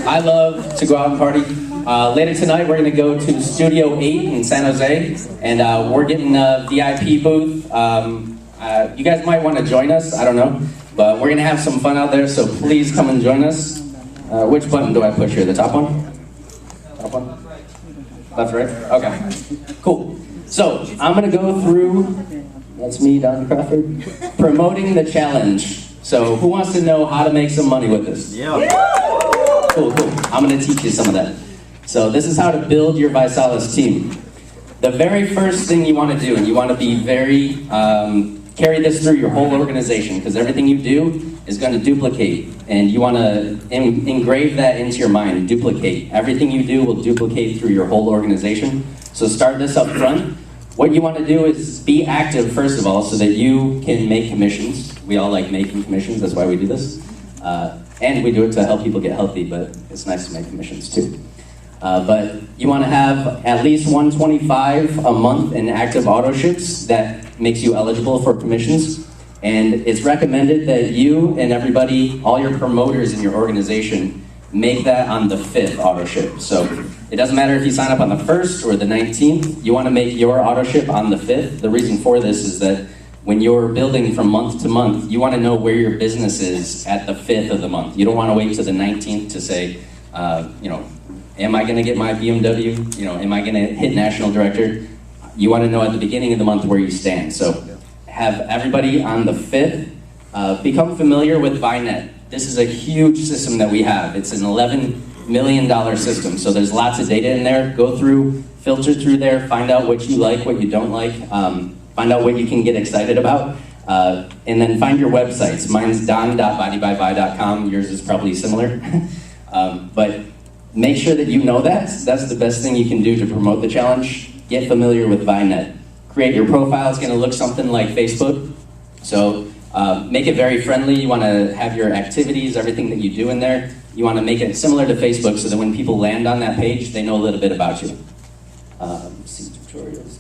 I love to go out and party. Later tonight, we're going to go to Studio 8 in San Jose, and we're getting a VIP booth. You guys might want to join us, I don't know, but we're going to have some fun out there, so please come and join us. Which button do I push here? The top one? Top one? Left, right? Okay, cool. So, I'm going to go through, that's me, Don Crawford, promoting the challenge. So, who wants to know how to make some money with this? Yeah. Cool. I'm going to teach you some of that. So, this is how to build your ViSalus team. The very first thing you want to do, and you want to be very, carry this through your whole organization, because everything you do is going to duplicate, and you want to engrave that into your mind. Duplicate. Everything you do will duplicate through your whole organization. So start this up front. What you want to do is be active, first of all, so that you can make commissions. We all like making commissions, that's why we do this. And we do it to help people get healthy, but it's nice to make commissions too. But you want to have at least 125 a month in active auto ships. That makes you eligible for commissions. And it's recommended that you and everybody, all your promoters in your organization, make that on the 5th auto ship. So it doesn't matter if you sign up on the 1st or the 19th, you want to make your auto ship on the 5th. The reason for this is that when you're building from month to month, you want to know where your business is at the 5th of the month. You don't want to wait to the 19th to say, am I going to get my BMW? Am I going to hit national director? You want to know at the beginning of the month where you stand. So have everybody on the 5th become familiar with ViNet. This is a huge system that we have. It's an $11 million system. So there's lots of data in there. Go through, filter through there, find out what you like, what you don't like, find out what you can get excited about, and then find your websites. Mine's don.bodybyvi.com. Yours is probably similar. But make sure that you know that. That's the best thing you can do to promote the challenge. Get familiar with ViNet. Create your profile. It's going to look something like Facebook. So make it very friendly. You want to have your activities, everything that you do in there. You want to make it similar to Facebook so that when people land on that page, they know a little bit about you. See tutorials.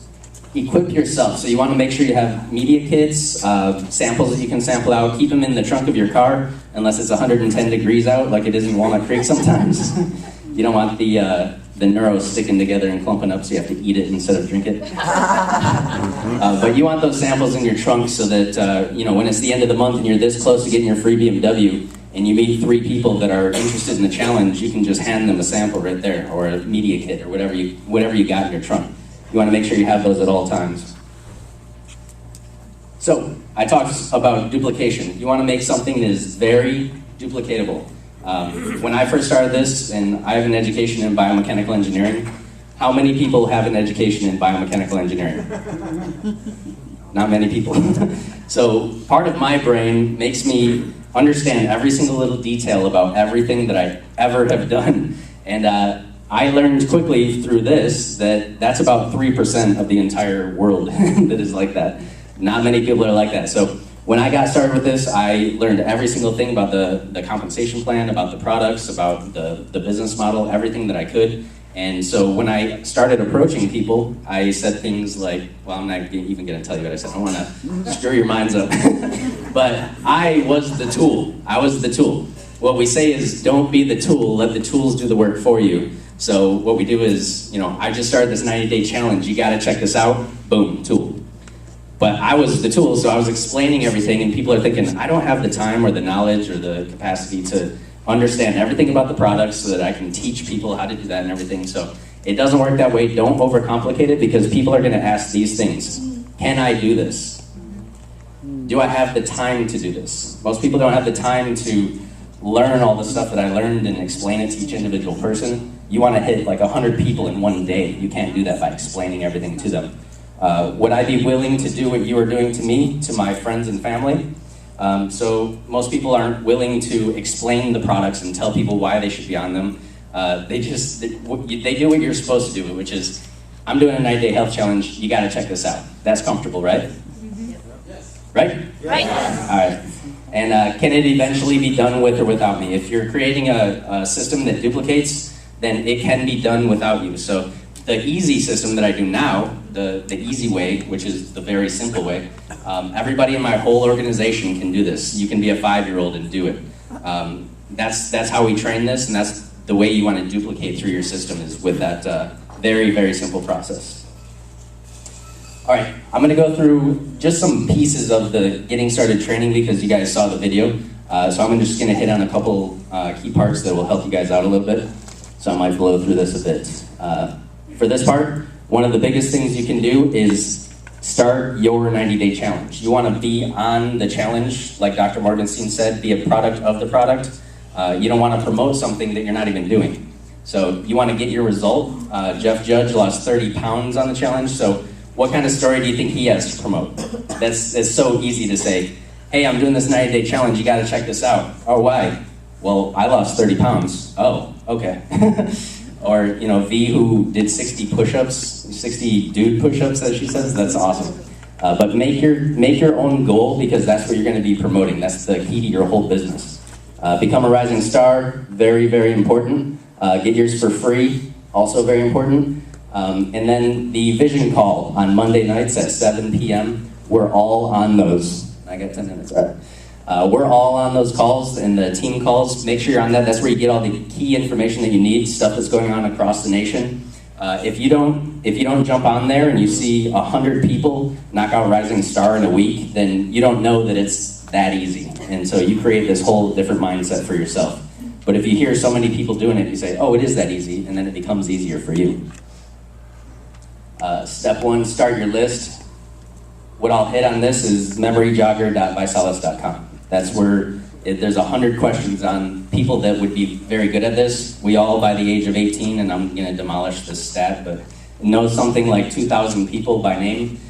Equip yourself. So you want to make sure you have media kits, samples that you can sample out. Keep them in the trunk of your car, unless it's 110 degrees out, like it is in Walnut Creek sometimes. You don't want the neuros sticking together and clumping up, so you have to eat it instead of drink it. But you want those samples in your trunk so that when it's the end of the month and you're this close to getting your free BMW, and you meet 3 people that are interested in the challenge, you can just hand them a sample right there, or a media kit, or whatever you got in your trunk. You want to make sure you have those at all times. So, I talked about duplication. You want to make something that is very duplicatable. When I first started this, and I have an education in biomechanical engineering, how many people have an education in biomechanical engineering? Not many people. So part of my brain makes me understand every single little detail about everything that I ever have done. And I learned quickly through this that that's about 3% of the entire world that is like that. Not many people are like that. So when I got started with this, I learned every single thing about the compensation plan, about the products, about the business model, everything that I could. And so when I started approaching people, I said things like, well, I'm not even going to tell you what I said. I don't want to stir your minds up. But I was the tool. I was the tool. What we say is, don't be the tool, let the tools do the work for you. So what we do is, I just started this 90-day challenge. You got to check this out. Boom, tool. But I was the tool, so I was explaining everything, and people are thinking, I don't have the time or the knowledge or the capacity to understand everything about the products so that I can teach people how to do that and everything. So it doesn't work that way. Don't overcomplicate it, because people are going to ask these things. Can I do this? Do I have the time to do this? Most people don't have the time to learn all the stuff that I learned and explain it to each individual person. You want to hit like 100 people in one day. You can't do that by explaining everything to them. Would I be willing to do what you are doing to me, to my friends and family? So most people aren't willing to explain the products and tell people why they should be on them. They do what you're supposed to do, which is, I'm doing a 90-day health challenge, you gotta check this out. That's comfortable, right? Yes. Right? Right. All right. And can it eventually be done with or without me? If you're creating a system that duplicates, then it can be done without you. So the easy system that I do now, the easy way, which is the very simple way, everybody in my whole organization can do this. You can be a 5-year-old and do it. That's how we train this, and that's the way you want to duplicate through your system is with that very, very simple process. All right, I'm gonna go through just some pieces of the getting started training because you guys saw the video. So I'm just gonna hit on a couple key parts that will help you guys out a little bit. So I might blow through this a bit. For this part, one of the biggest things you can do is start your 90-day challenge. You wanna be on the challenge, like Dr. Morgenstein said, be a product of the product. You don't wanna promote something that you're not even doing. So you wanna get your result. Jeff Judge lost 30 pounds on the challenge, so what kind of story do you think he has to promote? It's so easy to say, hey, I'm doing this 90-day challenge, you gotta check this out. Oh, why? Well, I lost 30 pounds. Oh, okay. Or, you know, V who did 60 push-ups, 60 dude push-ups, as she says, that's awesome. But make your own goal because that's what you're gonna be promoting. That's the key to your whole business. Become a rising star, very, very important. Get yours for free, also very important. And then the vision call on Monday nights at 7 p.m. We're all on those. I got 10 minutes, all right. We're all on those calls and the team calls. Make sure you're on that. That's where you get all the key information that you need, stuff that's going on across the nation. If you don't jump on there and you see 100 people knock out Rising Star in a week, then you don't know that it's that easy. And so you create this whole different mindset for yourself. But if you hear so many people doing it, you say, oh, it is that easy, and then it becomes easier for you. Step one, start your list. What I'll hit on this is memoryjogger.visalus.com. That's where there's 100 questions on people that would be very good at this. We all, by the age of 18, and I'm gonna demolish this stat, but know something like 2,000 people by name.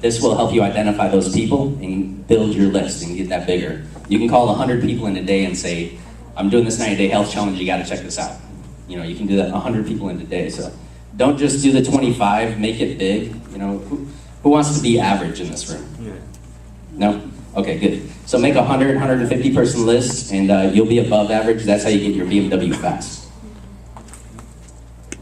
This will help you identify those people and build your list and get that bigger. You can call 100 people in a day and say, I'm doing this 90-day health challenge, you gotta check this out. You know, you can do that 100 people in a day, so. Don't just do the 25, make it big. You know, who wants to be average in this room? Yeah. No? Okay, good. So make a 100, 150 person list and you'll be above average. That's how you get your BMW fast.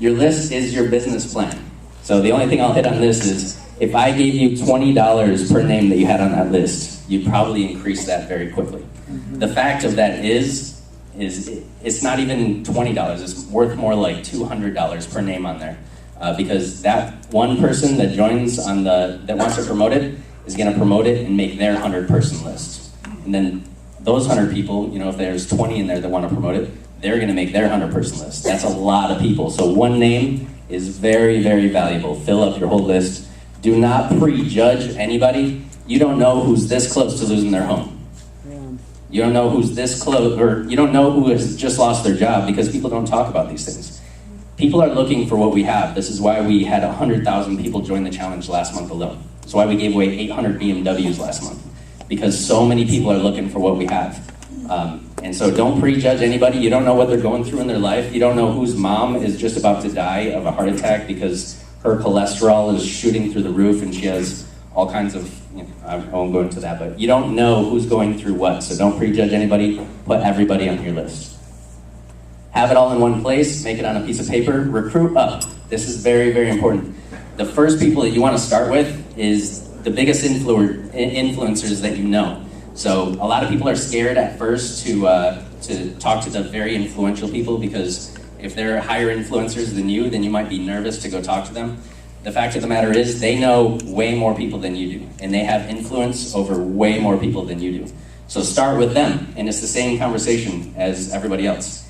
Your list is your business plan. So the only thing I'll hit on this is if I gave you $20 per name that you had on that list, you'd probably increase that very quickly. Mm-hmm. The fact of that is it's not even $20, it's worth more like $200 per name on there. Because that one person that joins on that wants to promote it is gonna promote it and make their 100-person list. And then those 100 people, you know, if there's 20 in there that wanna promote it, they're gonna make their 100-person list. That's a lot of people. So one name is very, very valuable. Fill up your whole list. Do not prejudge anybody. You don't know who's this close to losing their home. You don't know who's this close, or you don't know who has just lost their job because people don't talk about these things. People are looking for what we have. This is why we had 100,000 people join the challenge last month alone. That's why we gave away 800 BMWs last month, because so many people are looking for what we have. And so don't prejudge anybody. You don't know what they're going through in their life. You don't know whose mom is just about to die of a heart attack because her cholesterol is shooting through the roof and she has all kinds of, you know, I won't go into that, but you don't know who's going through what, so don't prejudge anybody, put everybody on your list. Have it all in one place, make it on a piece of paper, recruit up. This is very, very important. The first people that you want to start with is the biggest influencers that you know. So a lot of people are scared at first to talk to the very influential people because if they're higher influencers than you, then you might be nervous to go talk to them. The fact of the matter is they know way more people than you do, and they have influence over way more people than you do. So start with them, and it's the same conversation as everybody else.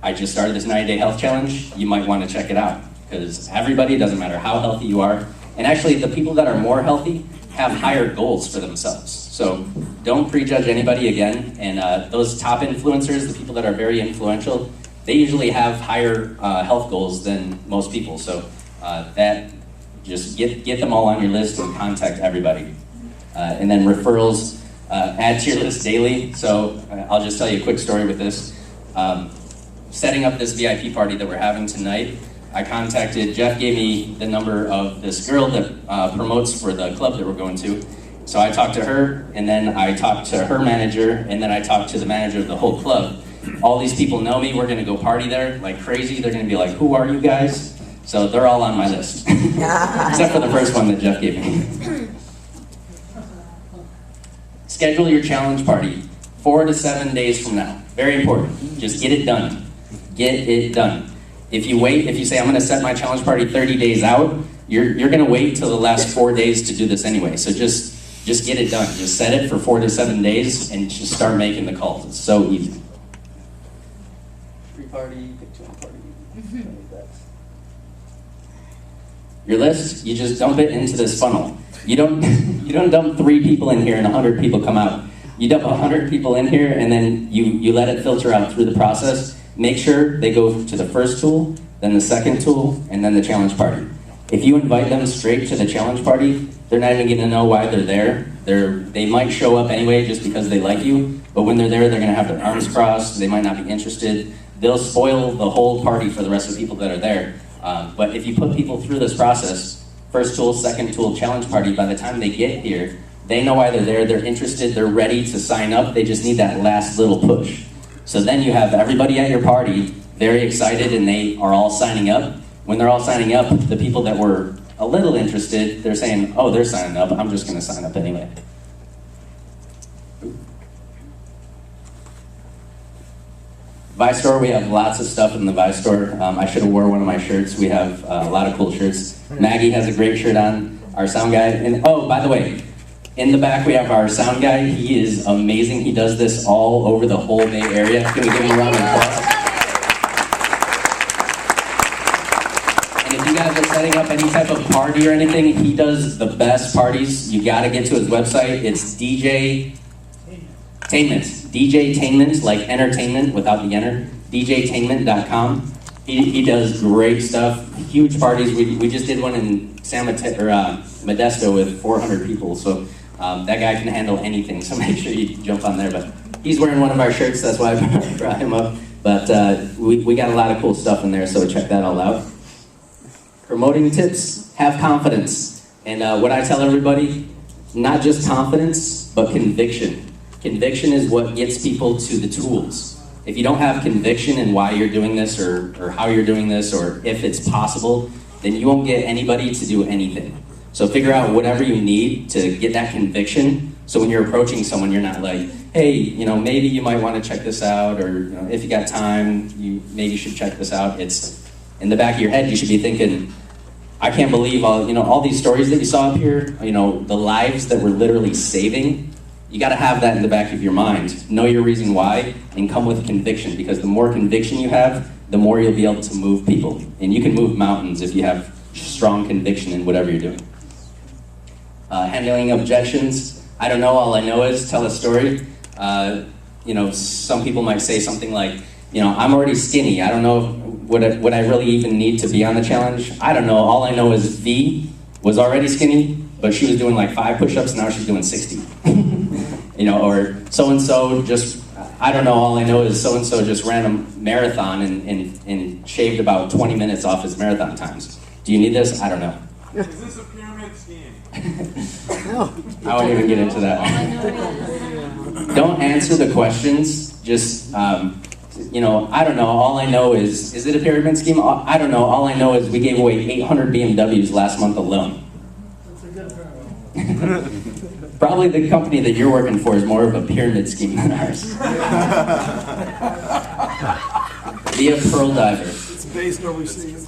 I just started this 90-day health challenge. You might want to check it out, because everybody, doesn't matter how healthy you are, and actually the people that are more healthy have higher goals for themselves. So don't prejudge anybody again, and those top influencers, the people that are very influential, they usually have higher health goals than most people. So just get them all on your list and contact everybody. And then referrals, add to your list daily. So I'll just tell you a quick story with this. Setting up this VIP party that we're having tonight, I contacted, Jeff gave me the number of this girl that promotes for the club that we're going to. So I talked to her, and then I talked to her manager, and then I talked to the manager of the whole club. All these people know me, we're gonna go party there like crazy. They're gonna be like, who are you guys? So they're all on my list, except for the first one that Jeff gave me. Schedule your challenge party 4 to 7 days from now. Very important, just get it done. Get it done. If you say, I'm gonna set my challenge party 30 days out, you're gonna wait till the last 4 days to do this anyway. So just get it done. Just set it for 4 to 7 days and just start making the calls. It's so easy. Free party, pick to party. Your list, you just dump it into this funnel. You don't dump 3 people in here and 100 people come out. You dump 100 people in here and then you let it filter out through the process. Make sure they go to the first tool, then the second tool, and then the challenge party. If you invite them straight to the challenge party, they're not even gonna know why they're there. They might show up anyway just because they like you, but when they're there, they're gonna have their arms crossed, they might not be interested. They'll spoil the whole party for the rest of the people that are there. But if you put people through this process, first tool, second tool, challenge party, by the time they get here, they know why they're there, they're interested, they're ready to sign up, they just need that last little push. So then you have everybody at your party very excited and they are all signing up. When they're all signing up, the people that were a little interested, they're saying, oh, they're signing up, I'm just gonna sign up anyway. ViStore, we have lots of stuff in the ViStore. I should have wore one of my shirts. We have a lot of cool shirts. Maggie has a great shirt on, our sound guy. And oh, by the way, in the back we have our sound guy. He is amazing. He does this all over the whole Bay Area. Can we give him a round of applause? And if you guys are setting up any type of party or anything, he does the best parties. You gotta get to his website. It's DJtainment, like entertainment without the enter, DJtainment.com. He does great stuff, huge parties. We just did one in Modesto with 400 people, so that guy can handle anything, so make sure you jump on there. But he's wearing one of our shirts, that's why I brought him up. But we got a lot of cool stuff in there, so check that all out. Promoting tips, have confidence. And what I tell everybody, not just confidence, but conviction. Conviction is what gets people to the tools. If you don't have conviction in why you're doing this or how you're doing this or if it's possible, then you won't get anybody to do anything. So figure out whatever you need to get that conviction so when you're approaching someone, you're not like, hey, maybe you might want to check this out, or if you got time, you maybe should check this out. It's in the back of your head, you should be thinking, I can't believe all these stories that you saw up here, the lives that we're literally saving. You got to have that in the back of your mind. Know your reason why and come with conviction, because the more conviction you have, the more you'll be able to move people. And you can move mountains if you have strong conviction in whatever you're doing. Handling objections. I don't know, all I know is tell a story. Some people might say something like, I'm already skinny. I don't know would I really even need to be on the challenge. I don't know, all I know is V was already skinny, but she was doing like 5 push-ups, now she's doing 60. Or so-and-so just, I don't know, all I know is so-and-so just ran a marathon and shaved about 20 minutes off his marathon times. Do you need this? I don't know. Is this a pyramid scheme? I won't even get into that. Don't answer the questions, just, I don't know, all I know is it a pyramid scheme? I don't know, all I know is we gave away 800 BMWs last month alone. That's a good pyramid. Probably the company that you're working for is more of a pyramid scheme than ours. Be a pearl diver. It's based overseas.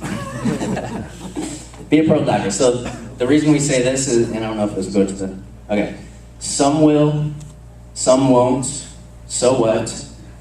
Be a pearl diver. So the reason we say this is, and I don't know if this will go to the, okay. Some will, some won't, so what?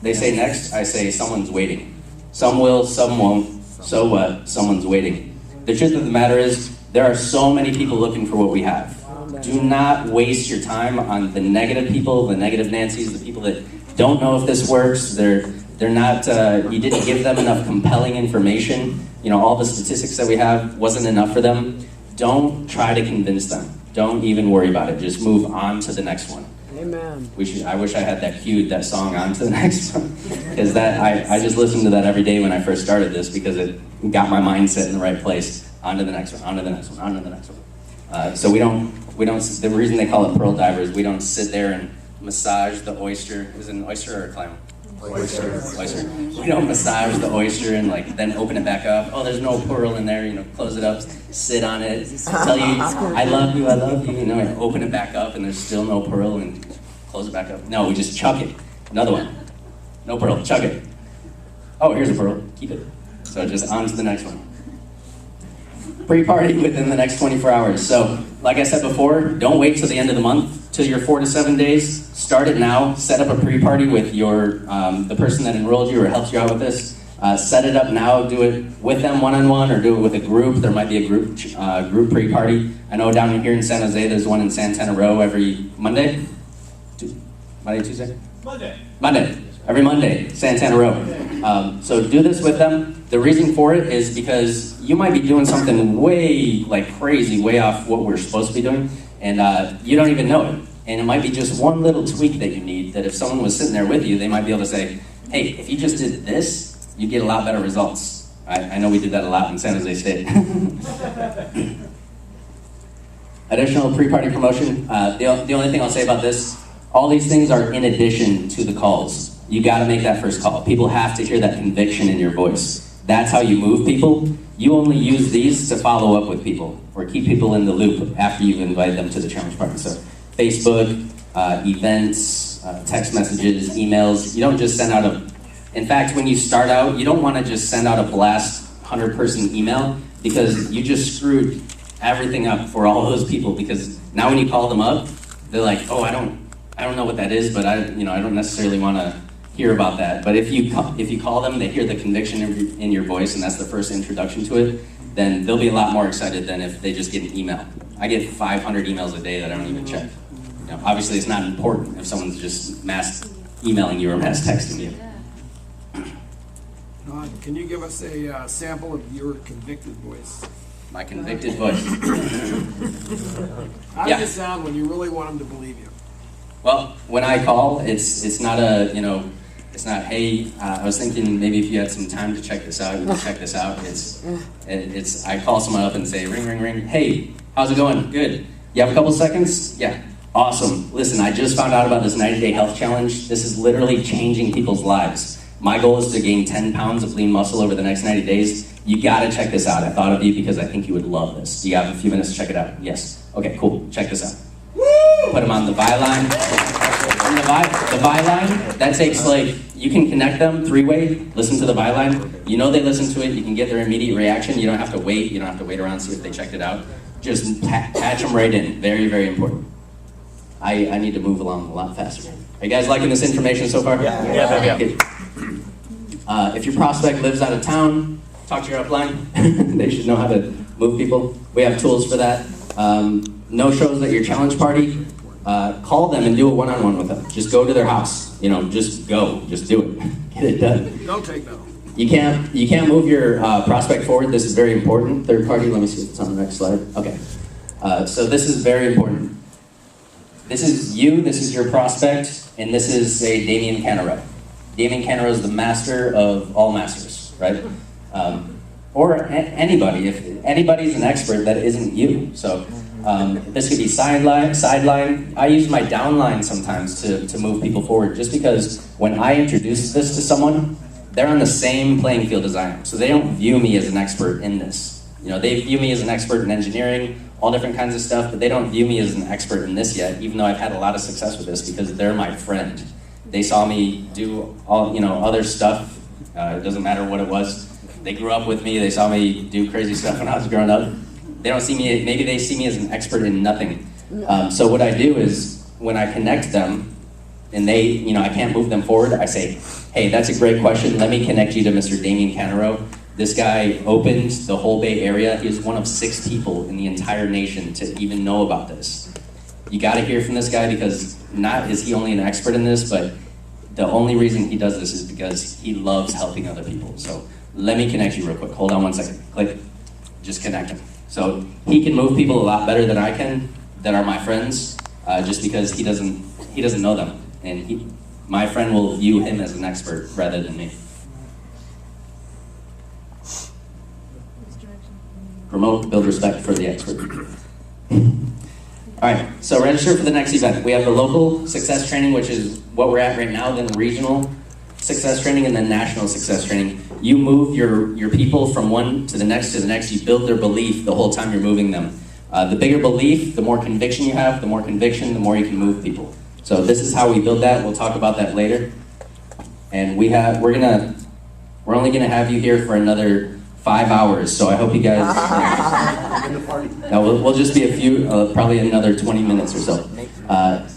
They say next, I say someone's waiting. Some will, some won't, so what? Someone's waiting. The truth of the matter is, there are so many people looking for what we have. Do not waste your time on the negative people, the negative Nancy's, the people that don't know if this works. They're not, you didn't give them enough compelling information. All the statistics that we have wasn't enough for them. Don't try to convince them. Don't even worry about it. Just move on to the next one. Amen. I wish I had that cued, that song, on to the next one. Because I just listened to that every day when I first started this because it got my mindset in the right place. On to the next one, on to the next one, on to the next one. So we don't, the reason they call it pearl divers, we don't sit there and massage the oyster. Is it an oyster or a clam? Oyster. We don't massage the oyster and then open it back up. Oh, there's no pearl in there, close it up, sit on it, tell you, I love you, and open it back up and there's still no pearl and close it back up. No, we just chuck it. Another one. No pearl, chuck it. Oh, here's a pearl. Keep it. So just on to the next one. Pre-party within the next 24 hours. So, like I said before, don't wait till the end of the month, till your 4 to 7 days. Start it now. Set up a pre-party with your the person that enrolled you or helped you out with this. Set it up now. Do it with them one-on-one, or do it with a group. There might be a group pre-party. I know down here in San Jose, there's one in Santana Row every Monday. Monday, Tuesday? Monday. Every Monday, Santana Row. So do this with them. The reason for it is because you might be doing something way crazy, way off what we're supposed to be doing, and you don't even know it. And it might be just one little tweak that you need, that if someone was sitting there with you, they might be able to say, hey, if you just did this, you get a lot better results. I know we did that a lot in San Jose State. Additional pre-party promotion. The only thing I'll say about this, all these things are in addition to the calls. You gotta make that first call. People have to hear that conviction in your voice. That's how you move people. You only use these to follow up with people or keep people in the loop after you've invited them to the challenge party. So Facebook, events, text messages, emails. You don't just send out in fact, when you start out, you don't wanna just send out a blast 100-person email, because you just screwed everything up for all those people, because now when you call them up, they're like, oh, I don't know what that is, but I don't necessarily wanna hear about that. But if you call them, they hear the conviction in your voice, and that's the first introduction to it, then they'll be a lot more excited than if they just get an email. I get 500 emails a day that I don't even check. Obviously it's not important if someone's just mass emailing you or mass texting you. Can you give us a sample of your convicted voice? My convicted voice. How does it sound when you really want them to believe you? Well, when I call, it's not it's not, hey, I was thinking maybe if you had some time to check this out, you can check this out. It's I call someone up and say, ring, ring, ring. Hey, how's it going? Good. You have a couple seconds? Yeah. Awesome. Listen, I just found out about this 90-day health challenge. This is literally changing people's lives. My goal is to gain 10 pounds of lean muscle over the next 90 days. You gotta check this out. I thought of you because I think you would love this. Do you have a few minutes to check it out? Yes. Okay, cool. Check this out. Put them on the ViSalus. The ViSalus, that takes you can connect them three-way, listen to the ViSalus. You know they listen to it, you can get their immediate reaction. You don't have to wait. You don't have to wait around and see if they checked it out. Just patch them right in. Very, very important. I need to move along a lot faster. Are you guys liking this information so far? Yeah. If your prospect lives out of town, talk to your upline. They should know how to move people. We have tools for that. No shows at your challenge party. Call them and do a one-on-one with them. Just go to their house. Just go. Just do it. Get it done. Don't take no. You can't move your prospect forward. This is very important. Third party. Let me see if it's on the next slide. Okay. So this is very important. This is you. This is your prospect, and this is Damian Canaro. Damian Canaro is the master of all masters, right? Or anybody. If anybody's an expert, that isn't you. So this could be sideline. I use my downline sometimes to move people forward, just because when I introduce this to someone, they're on the same playing field as I am. So they don't view me as an expert in this. They view me as an expert in engineering, all different kinds of stuff, but they don't view me as an expert in this yet, even though I've had a lot of success with this, because they're my friend. They saw me do all other stuff. It doesn't matter what it was. They grew up with me. They saw me do crazy stuff when I was growing up. They don't see me. Maybe they see me as an expert in nothing. So what I do is when I connect them, and they, I can't move them forward. I say, hey, that's a great question. Let me connect you to Mr. Damian Canaro. This guy opened the whole Bay Area. He is one of 6 people in the entire nation to even know about this. You got to hear from this guy, because not is he only an expert in this, but the only reason he does this is because he loves helping other people. So let me connect you real quick. Hold on one second. Click. Just connect him. So he can move people a lot better than I can, that are my friends, just because he doesn't know them, and my friend will view him as an expert rather than me. Promote, build respect for the expert. All right, so register for the next event. We have the local success training, which is what we're at right now, then regional success training, and then national success training. You move your people from one to the next to the next. You build their belief the whole time you're moving them. The bigger belief, the more conviction you have, the more conviction, the more you can move people. So this is how we build that. We'll talk about that later. And we're We're only going to have you here for another 5 hours, so I hope you guys. No, we'll just be a few, probably another 20 minutes or so.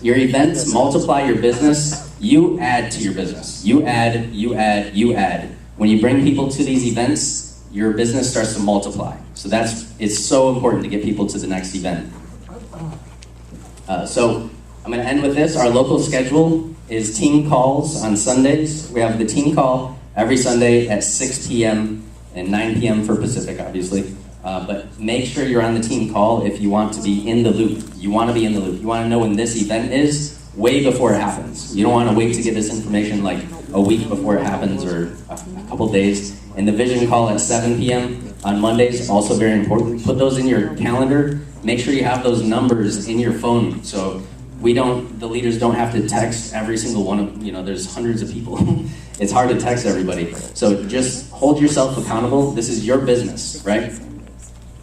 Your events multiply your business. You add to your business. You add, you add, you add. When you bring people to these events, your business starts to multiply. So it's so important to get people to the next event. So I'm going to end with this. Our local schedule is team calls on Sundays. We have the team call every Sunday at 6 p.m. and 9 p.m. for Pacific, obviously. But make sure you're on the team call if you want to be in the loop. You want to be in the loop. You want to know when this event is way before it happens. You don't want to wait to get this information like a week before it happens or a couple days. And the vision call at 7 p.m. on Mondays, also very important. Put those in your calendar. Make sure you have those numbers in your phone so the leaders don't have to text every single one of, there's hundreds of people. It's hard to text everybody. So just hold yourself accountable. This is your business, right?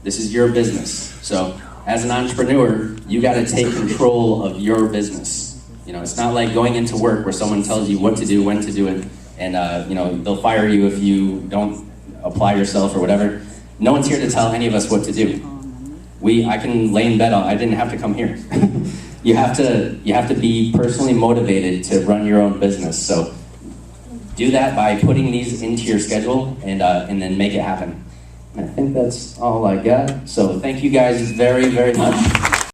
This is your business. So as an entrepreneur, you got to take control of your business. It's not like going into work where someone tells you what to do, when to do it, and they'll fire you if you don't apply yourself or whatever. No one's here to tell any of us what to do. I can lay in bed. I didn't have to come here. You have to be personally motivated to run your own business. So do that by putting these into your schedule and then make it happen. And I think that's all I got. So thank you guys very, very much.